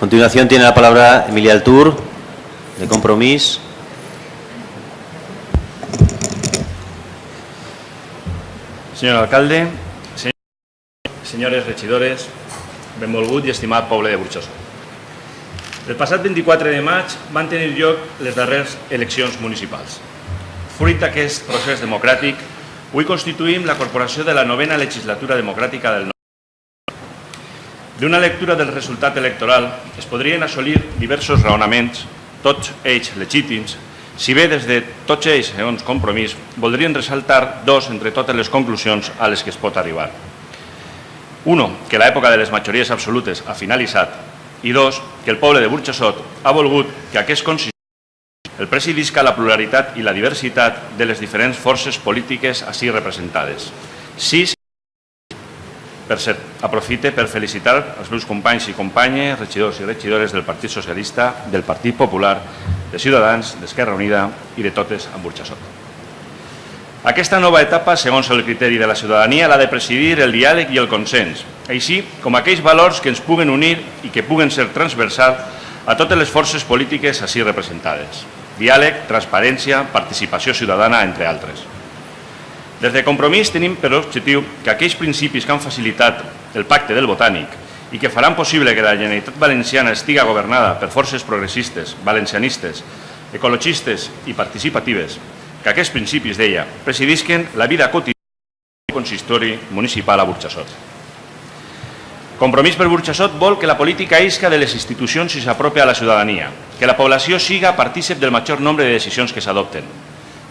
continuación tiene la palabra Emilia Altur, de Compromís. Señor alcalde, senyores regidores, benvolgut i estimat poble de Burjassot. El passat 24 de maig van tenir lloc les darreres eleccions municipals. Fruit d'aquest procés democràtic, avui constituïm la corporació de la 9a legislatura democràtica del nostre. D'una lectura del resultat electoral es podrien assolir diversos raonaments, tots ells legítims, si bé des de tots ells, segons Compromís, voldrien ressaltar dos entre totes les conclusions a les que es pot arribar. Uno, que l'època de les majories absolutes ha finalitzat, i dos, que el poble de Burjassot ha volgut que aquest consistori el presidisca la pluralitat i la diversitat de les diferents forces polítiques així representades. Per cert, aprofite per felicitar els meus companys i companyes, regidors i regidores del Partit Socialista, del Partit Popular, de Ciutadans, d'Esquerra Unida i de totes amb Burjassot. Aquesta nova etapa, segons el criteri de la ciutadania, l'ha de presidir el diàleg i el consens, així com aquells valors que ens puguen unir i que puguen ser transversals a totes les forces polítiques així representades. Diàleg, transparència, participació ciutadana, entre altres. Des de Compromís tenim per objectiu que aquells principis que han facilitat el pacte del Botànic i que faran possible que la Generalitat Valenciana estigui governada per forces progressistes, valencianistes, ecologistes i participatives, que aquests principis, deia, presidisquen la vida quotidiana del consistori municipal a Burjassot. Compromís per Burjassot vol que la política isca de les institucions i s'apropi a la ciutadania, que la població siga partícip del major nombre de decisions que s'adopten,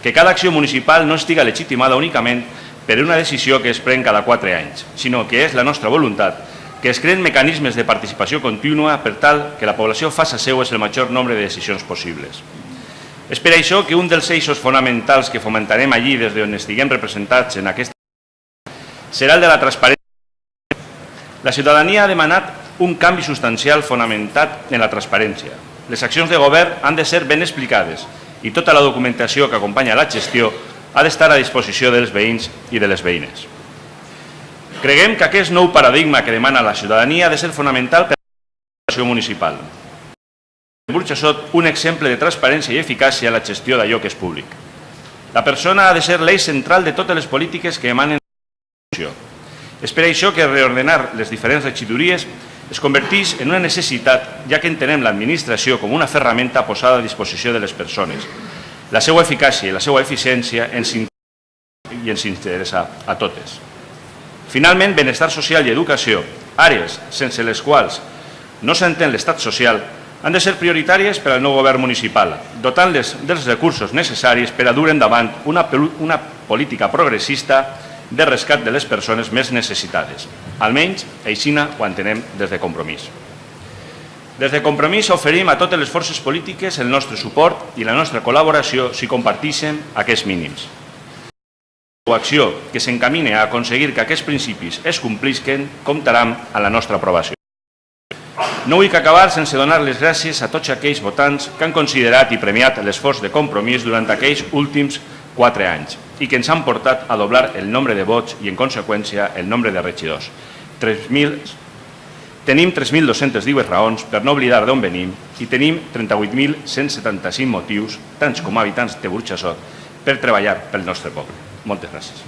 que cada acció municipal no estiga legitimada únicament per una decisió que es pren cada 4 anys, sinó que és la nostra voluntat que es creen mecanismes de participació contínua per tal que la població faça seues el major nombre de decisions possibles. És per això que un dels eixos fonamentals que fomentarem allí des d'on estiguem representats en aquesta serà el de la transparència. La ciutadania ha demanat un canvi substancial fonamentat en la transparència. Les accions de govern han de ser ben explicades i tota la documentació que acompanya la gestió ha d'estar a disposició dels veïns i de les veïnes. Creguem que aquest nou paradigma que demana la ciutadania ha de ser fonamental per a l'administració municipal. En Burjassot, un exemple de transparència i eficàcia en la gestió d'allò que és públic. La persona ha de ser l'eix central de totes les polítiques que emanen de l'administració. És per això que reordenar les diferents regidories es converteix en una necessitat, ja que entenem l'administració com una ferramenta posada a disposició de les persones. La seva eficàcia i la seva eficiència ens interessa a totes. Finalment, benestar social i educació, àrees sense les quals no s'entén l'estat social, han de ser prioritàries per al nou govern municipal, dotant-les dels recursos necessaris per a dur endavant una política progressista de rescat de les persones més necessitades. Almenys, aixina ho entenem des de Compromís. Des de Compromís oferim a totes les forces polítiques el nostre suport i la nostra col·laboració si comparteixen aquests mínims. La acció que s'encamine a aconseguir que aquests principis es complisquen comptarà amb la nostra aprovació. No vull acabar sense donar les gràcies a tots aquells votants que han considerat i premiat l'esforç de Compromís durant aquells últims 4 anys i que ens han portat a doblar el nombre de vots i, en conseqüència, el nombre de regidors. Tenim 3.218 raons per no oblidar d'on venim i tenim 38.175 motius, tants com a habitants de Burjassot, per treballar pel nostre poble. Moltes gràcies.